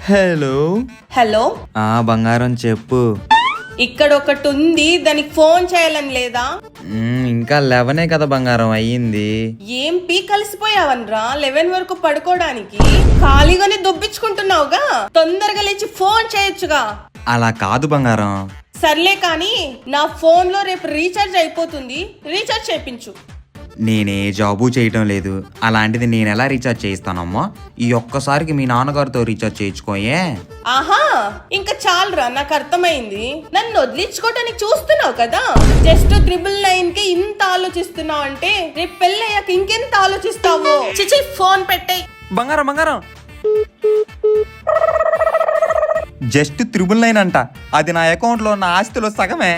Hello hello, బంగారం చెప్పు. ఇక్కడ ఒకటి ఉంది, దానికి ఫోన్ చేయాలని లేదా? ఇంకా 11 కదా బంగారం అయ్యింది. ఏం పీ కలిసిపోయావనరా 11 వరకు పడుకోవడానికి? ఖాళీగానే దొబ్బించుకుంటున్నావుగా, తొందరగా లేచి ఫోన్ చేయొచ్చుగా. అలా కాదు బంగారం. సర్లే కానీ నా ఫోన్ లో రేపు రీఛార్జ్ అయిపోతుంది, రీఛార్జ్ చేయించు. నేనే జాబు చేయటం లేదు, అలాంటిది నేను ఎలా రీఛార్జ్ చేయిస్తానమ్మా? ఈ ఒక్కసారికి మీ నాన్నగారితో రీఛార్జ్ చేయించుకోయే. ఆహా, ఇంకా చాలరా, నాకు అర్థమైంది. నన్ను వదిలించుకోవటానికి చూస్తున్నావు కదా. జస్ట్ 999 కి ఇంత ఆలోచిస్తున్నావు అంటే రేపు పెళ్ళయ్యాక ఇంకెంత ఆలోచిస్తావు? చిచి, ఫోన్ పెట్టేయ్. బంగారం బంగారం, జస్ట్ 999 అంట. అది నా అకౌంట్లో ఉన్న ఆస్తిలో సగమే.